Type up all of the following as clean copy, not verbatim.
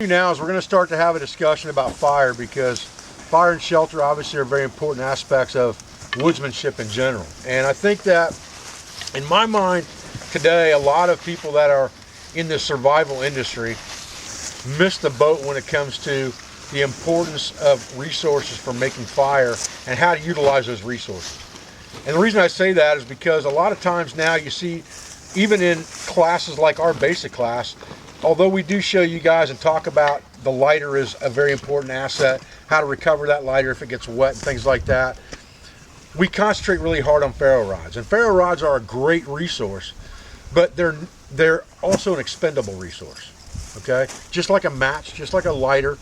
Now is we're going to start to have a discussion about fire, because fire and shelter obviously are very important aspects of woodsmanship in general. And I think that in my mind today, a lot of people that are in the survival industry miss the boat when it comes to the importance of resources for making fire and how to utilize those resources. And the reason I say that is because a lot of times now you see, even in classes like our basic class, although we do show you guys and talk about the lighter is a very important asset, how to recover that lighter if it gets wet and things like that, we concentrate really hard on ferro rods. And ferro rods are a great resource, but they're also an expendable resource, okay? Just like a match, just like a lighter,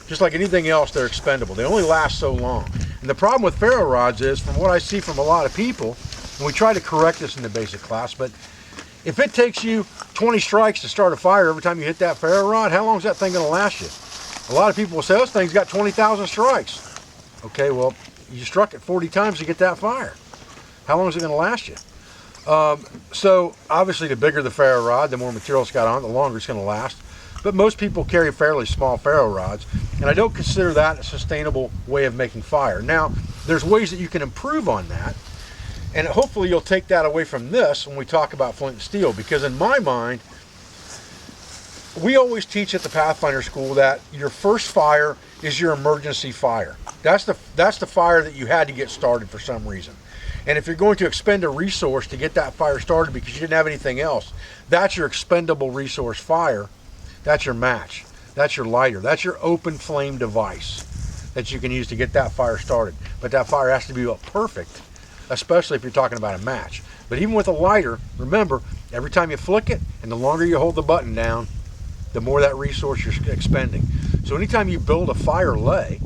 just like anything else, they're expendable. They only last so long. And the problem with ferro rods is, from what I see from a lot of people, and we try to correct this in the basic class, but if it takes you 20 strikes to start a fire every time you hit that ferro rod, how long is that thing going to last you? A lot of people will say, this thing's got 20,000 strikes. Okay, well, you struck it 40 times to get that fire. How long is it going to last you? So obviously the bigger the ferro rod, the more material it's got on it, the longer it's going to last. But most people carry fairly small ferro rods, and I don't consider that a sustainable way of making fire. Now, there's ways that you can improve on that, and hopefully you'll take that away from this when we talk about flint and steel, because in my mind, we always teach at the Pathfinder school that your first fire is your emergency fire. That's the fire that you had to get started for some reason. And if you're going to expend a resource to get that fire started because you didn't have anything else, that's your expendable resource fire. That's your match. That's your lighter. That's your open flame device that you can use to get that fire started. But that fire has to be perfect, especially if you're talking about a match. But even with a lighter, remember, every time you flick it and the longer you hold the button down, the more that resource you're expending. So anytime you build a fire lay,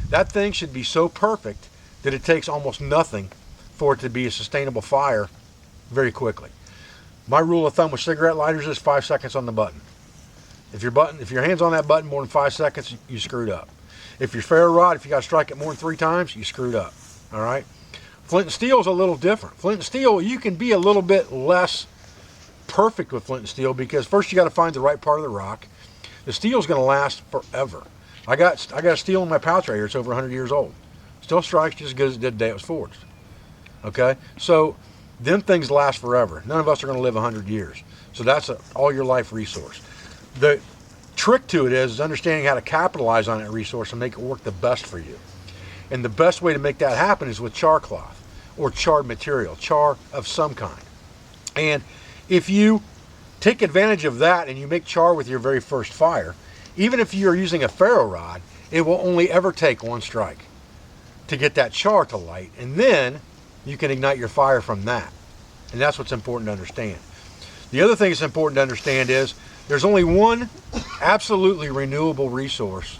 that thing should be so perfect that it takes almost nothing for it to be a sustainable fire very quickly. My rule of thumb with cigarette lighters is 5 seconds on the button. If your hand's on that button more than 5 seconds, you screwed up. If your ferro rod, if you got to strike it more than 3 times, you screwed up. All right. Flint and steel is a little different. Flint and steel, you can be a little bit less perfect with flint and steel, because first you got to find the right part of the rock. The steel is going to last forever. I got a steel in my pouch right here. It's over 100 years old. Still strikes just as good as it did the day it was forged. Okay, so them things last forever. None of us are going to live 100 years. So that's all your life resource. The trick to it is understanding how to capitalize on that resource and make it work the best for you. And the best way to make that happen is with char cloth or charred material, char of some kind. And if you take advantage of that and you make char with your very first fire, even if you're using a ferro rod, it will only ever take 1 strike to get that char to light, and then you can ignite your fire from that. And that's what's important to understand. The other thing that's important to understand is there's only one absolutely renewable resource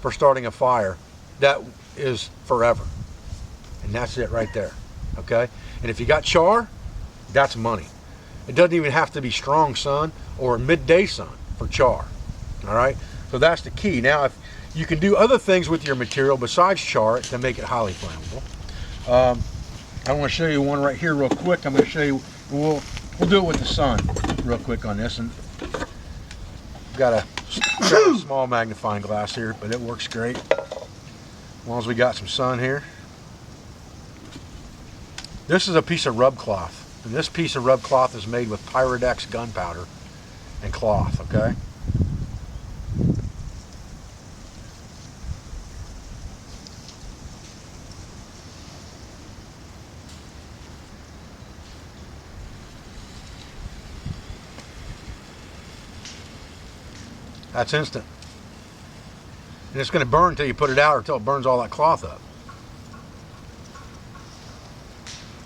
for starting a fire that is forever, and that's it right there. Okay, and if you got char, that's money. It doesn't even have to be strong sun or midday sun for char. All right, so that's the key. Now, if you can do other things with your material besides char it to make it highly flammable. I want to show you one right here real quick. I'm going to show you, we'll do it with the sun real quick on this. And got a small magnifying glass here, but it works great as long as we got some sun here. This is a piece of rub cloth, and this piece of rub cloth is made with Pyrodex gunpowder and cloth, okay? That's instant. And it's going to burn until you put it out, or until it burns all that cloth up.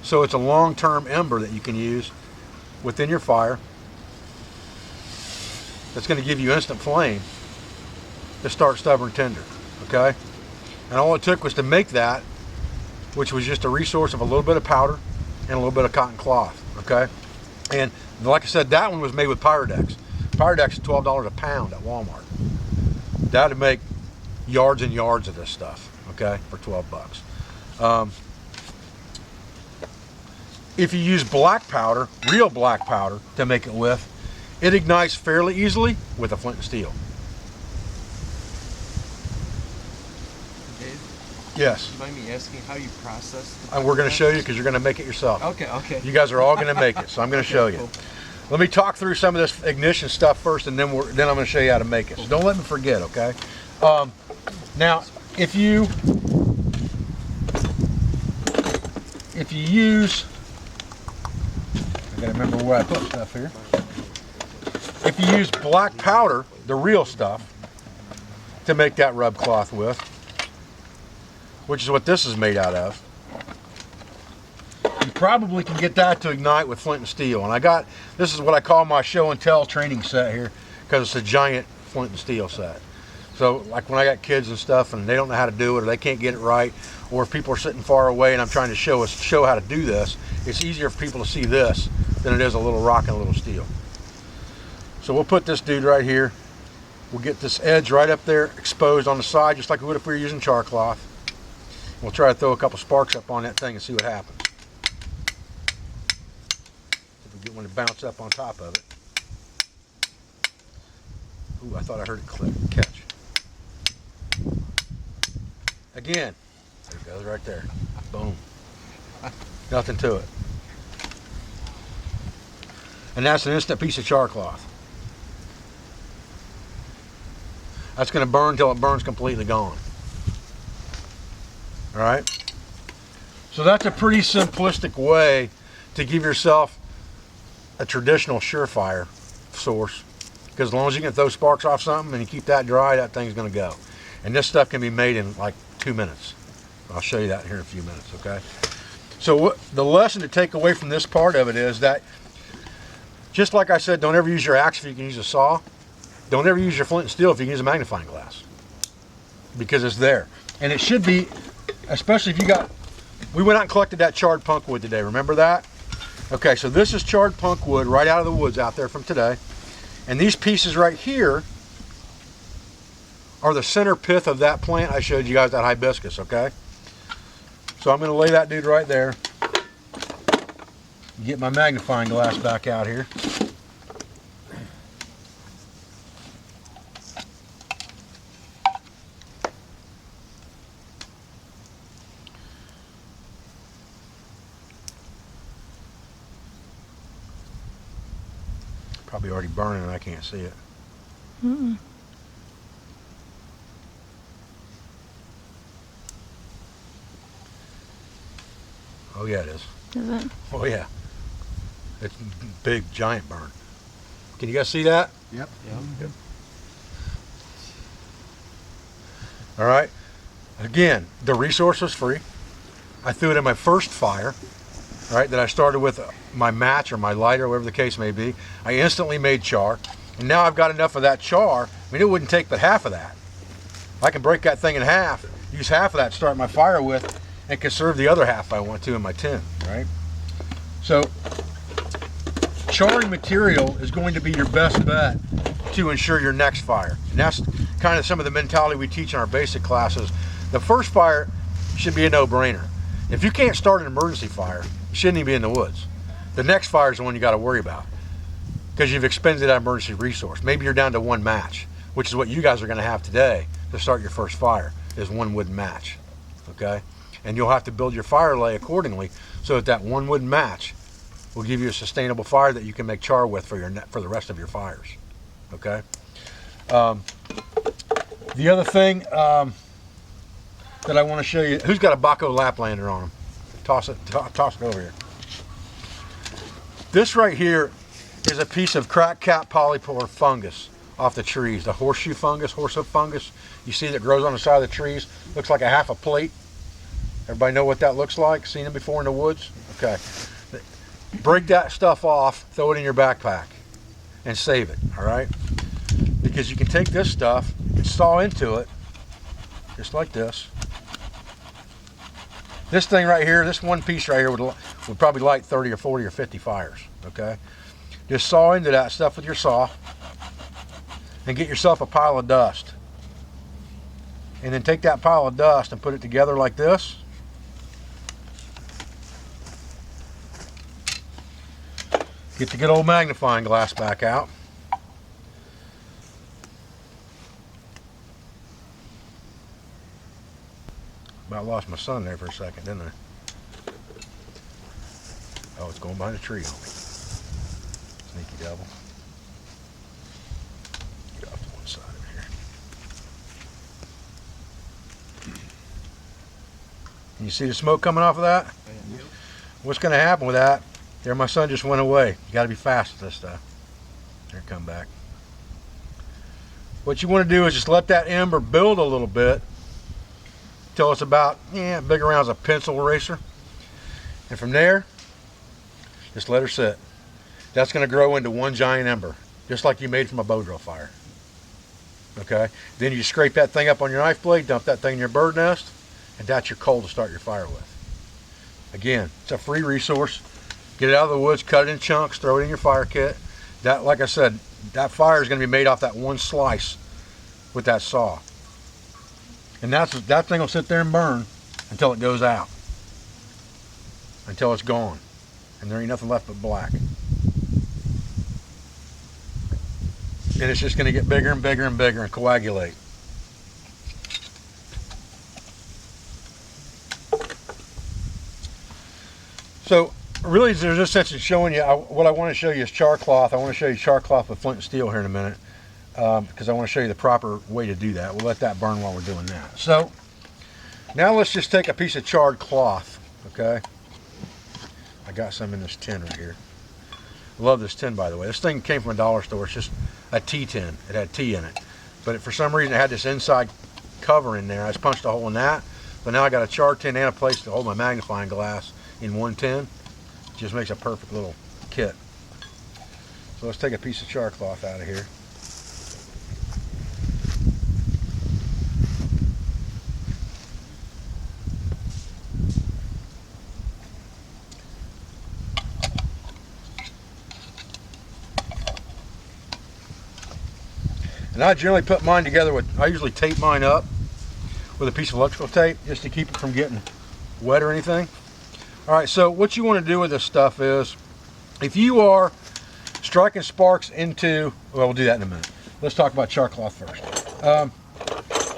So it's a long-term ember that you can use within your fire that's going to give you instant flame to start stubborn tinder, okay? And all it took was to make that, which was just a resource of a little bit of powder and a little bit of cotton cloth, okay? And like I said, that one was made with Pyrodex. Pyrodex is $12 a pound at Walmart. That would make yards and yards of this stuff, okay, for 12 bucks. If you use black powder, real black powder, to make it with, it ignites fairly easily with a flint and steel. Yes. You mind me asking how you process the And we're going to show you because you're going to make it yourself. Okay. You guys are all going to make it, so I'm going to show you. Cool. Let me talk through some of this ignition stuff first, and then I'm going to show you how to make it. So don't let me forget, okay? Now, if you use, I got to remember where I put stuff here. If you use black powder, the real stuff, to make that rub cloth with, which is what this is made out of, you probably can get that to ignite with flint and steel. And this is what I call my show and tell training set here, because it's a giant flint and steel set. So like when I got kids and stuff and they don't know how to do it, or they can't get it right, or if people are sitting far away and I'm trying to show how to do this, it's easier for people to see this than it is a little rock and a little steel. So we'll put this dude right here. We'll get this edge right up there exposed on the side, just like we would if we were using char cloth. We'll try to throw a couple sparks up on that thing and see what happens. If we get one to bounce up on top of it. Ooh, I thought I heard it click, catch. Again, there it goes right there. Boom. Nothing to it. And that's an instant piece of char cloth. That's going to burn till it burns completely gone. All right? So that's a pretty simplistic way to give yourself a traditional surefire source. Because as long as you can throw sparks off something and you keep that dry, that thing's going to go. And this stuff can be made in like 2 minutes. I'll show you that here in a few minutes, okay? So the lesson to take away from this part of it is that, just like I said, don't ever use your axe if you can use a saw. Don't ever use your flint and steel if you can use a magnifying glass. Because it's there. And it should be, especially if you got, we went out and collected that charred punk wood today, remember that? Okay, so this is charred punk wood right out of the woods out there from today. And these pieces right here are the center pith of that plant I showed you guys, that hibiscus, okay? So I'm going to lay that dude right there. Get my magnifying glass back out here. Probably already burning and I can't see it. Mm-mm. Oh yeah, it is. Is it? Oh yeah. It's big, giant burn. Can you guys see that? Yep. Yep. All right. Again, the resource was free. I threw it in my first fire, right, that I started with my match or my lighter, whatever the case may be. I instantly made char. And now I've got enough of that char. I mean, it wouldn't take but half of that. I can break that thing in half, use half of that to start my fire with, and conserve the other half if I want to in my tin, right? So, charring material is going to be your best bet to ensure your next fire. And that's kind of some of the mentality we teach in our basic classes. The first fire should be a no-brainer. If you can't start an emergency fire, you shouldn't even be in the woods. The next fire is the one you got to worry about because you've expended that emergency resource. Maybe you're down to one match, which is what you guys are going to have today to start your first fire, is one wooden match, okay? And you'll have to build your fire lay accordingly so that that one wooden match will give you a sustainable fire that you can make char with for the rest of your fires, okay? The other thing that I want to show you, who's got a Baco Laplander on them? Toss it over here. This right here is a piece of crack cap polypore fungus off the trees, the horseshoe fungus. You see that grows on the side of the trees, looks like a half a plate. Everybody know what that looks like? Seen them before in the woods? Okay. Break that stuff off, throw it in your backpack, and save it, all right? Because you can take this stuff and saw into it, just like this. This thing right here, this one piece right here would probably light 30 or 40 or 50 fires, okay? Just saw into that stuff with your saw and get yourself a pile of dust. And then take that pile of dust and put it together like this. Get the good old magnifying glass back out. About lost my son there for a second, didn't I? Oh, it's going behind a tree on me. Sneaky devil. Get off to one side of here. Can you see the smoke coming off of that? Yep. What's going to happen with that? There, my son just went away. You got to be fast with this stuff. There, come back. What you want to do is just let that ember build a little bit till it's about, big around as a pencil eraser. And from there, just let her sit. That's going to grow into one giant ember, just like you made from a bow drill fire. Okay? Then you scrape that thing up on your knife blade, dump that thing in your bird nest, and that's your coal to start your fire with. Again, it's a free resource. Get it out of the woods, cut it in chunks, throw it in your fire kit. That, like I said, that fire is going to be made off that one slice with that saw. And that thing will sit there and burn until it goes out. Until it's gone. And there ain't nothing left but black. And it's just going to get bigger and bigger and bigger and coagulate. So really, there's no sense in showing you. What I want to show you is char cloth. I want to show you char cloth with flint and steel here in a minute, because I want to show you the proper way to do that. We'll let that burn while we're doing that. So now let's just take a piece of charred cloth. Okay, I got some in this tin right here. I love this tin, by the way. This thing came from a dollar store. It's just a tea tin. It had tea in it, but for some reason it had this inside cover in there. I just punched a hole in that, but now I got a char tin and a place to hold my magnifying glass in one tin. Just makes a perfect little kit. So let's take a piece of char cloth out of here. And I generally put mine together with, I usually tape mine up with a piece of electrical tape just to keep it from getting wet or anything. All right, so what you want to do with this stuff is, if you are striking sparks into, well, we'll do that in a minute. Let's talk about char cloth first.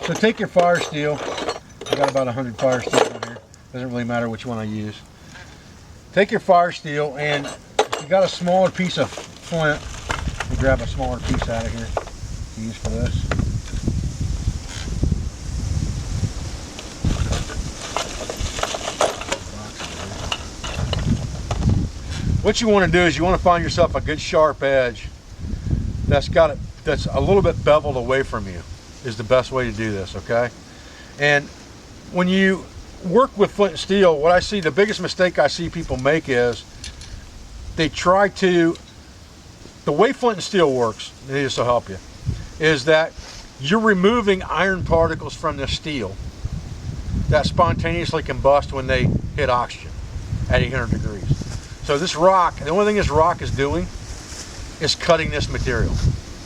So take your fire steel. I got about 100 fire steel in here. Doesn't really matter which one I use. Take your fire steel, and if you got a smaller piece of flint, you grab a smaller piece out of here to use for this. What you want to do is you want to find yourself a good sharp edge that's a little bit beveled away from you, is the best way to do this, okay? And when you work with flint and steel, what I see, the biggest mistake I see people make is they try to, the way flint and steel works, and this will help you, is that you're removing iron particles from the steel that spontaneously combust when they hit oxygen at 800 degrees. So this rock, the only thing this rock is doing is cutting this material.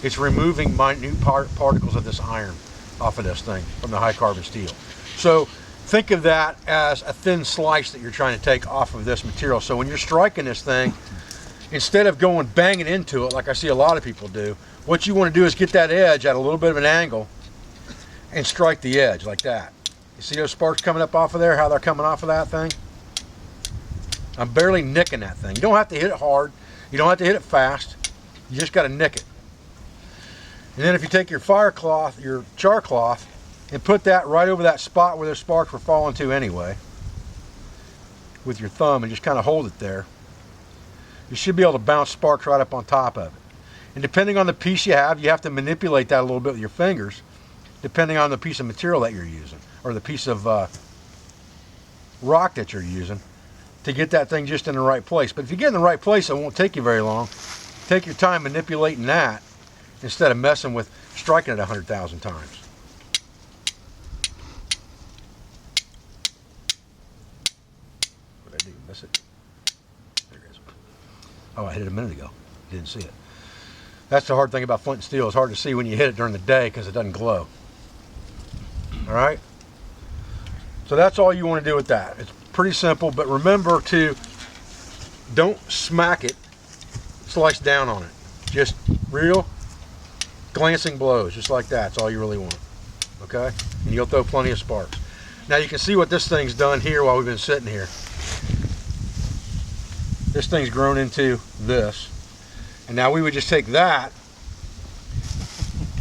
It's removing minute particles of this iron off of this thing from the high carbon steel. So think of that as a thin slice that you're trying to take off of this material. So when you're striking this thing, instead of going banging into it like I see a lot of people do, what you want to do is get that edge at a little bit of an angle and strike the edge like that. You see those sparks coming up off of there, how they're coming off of that thing? I'm barely nicking that thing. You don't have to hit it hard. You don't have to hit it fast. You just got to nick it. And then if you take your fire cloth, your char cloth, and put that right over that spot where those sparks were falling to anyway, with your thumb, and just kind of hold it there, you should be able to bounce sparks right up on top of it. And depending on the piece you have to manipulate that a little bit with your fingers, depending on the piece of material that you're using, or the piece of rock that you're using, to get that thing just in the right place. But if you get in the right place, it won't take you very long. Take your time manipulating that instead of messing with striking it 100,000 times. What did I do? Miss it? There it is. Oh, I hit it a minute ago. Didn't see it. That's the hard thing about flint and steel. It's hard to see when you hit it during the day because it doesn't glow. All right? So that's all you want to do with that. It's pretty simple, but remember to don't smack it, slice down on it. Just real glancing blows, just like that. That's all you really want, okay? And you'll throw plenty of sparks. Now you can see what this thing's done here while we've been sitting here. This thing's grown into this. And now we would just take that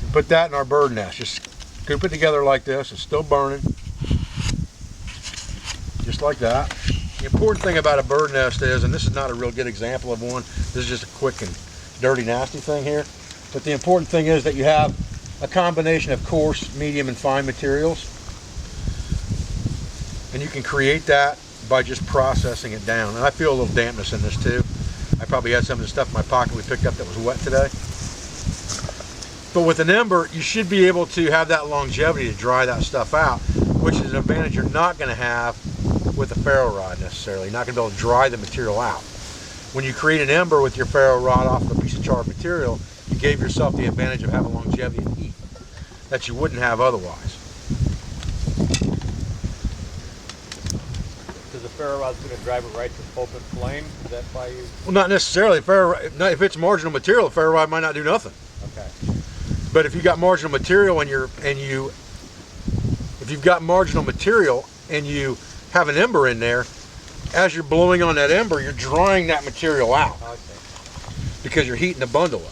and put that in our bird nest. Just scoop it together like this. It's still burning. Just like that. The important thing about a bird nest is, and this is not a real good example of one, this is just a quick and dirty, nasty thing here. But the important thing is that you have a combination of coarse, medium, and fine materials. And you can create that by just processing it down. And I feel a little dampness in this too. I probably had some of the stuff in my pocket we picked up that was wet today. But with an ember, you should be able to have that longevity to dry that stuff out, which is an advantage you're not going to have with a ferro rod necessarily. You're not going to be able to dry the material out. When you create an ember with your ferro rod off of a piece of charred material, you gave yourself the advantage of having longevity and heat that you wouldn't have otherwise. Because the ferro rod's going to drive it right to open flame? Is that why you... Well, not necessarily. If it's marginal material, a ferro rod might not do nothing. Okay. But if you got marginal material if you've got marginal material and you have an ember in there, as you're blowing on that ember, you're drying that material out. Oh, I see. Because you're heating the bundle up.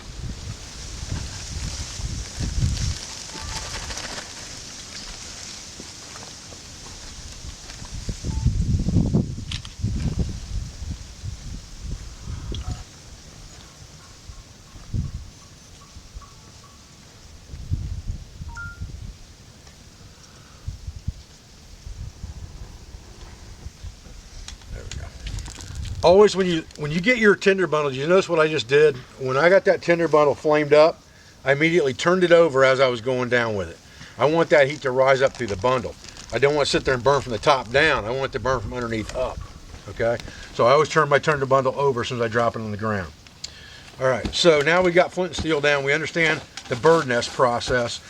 Always when you get your tinder bundle, you notice what I just did? When I got that tinder bundle flamed up, I immediately turned it over as I was going down with it. I want that heat to rise up through the bundle. I don't want to sit there and burn from the top down. I want it to burn from underneath up, okay? So I always turn my tinder bundle over as soon as I drop it on the ground. All right, so now we got flint and steel down. We understand the bird nest process.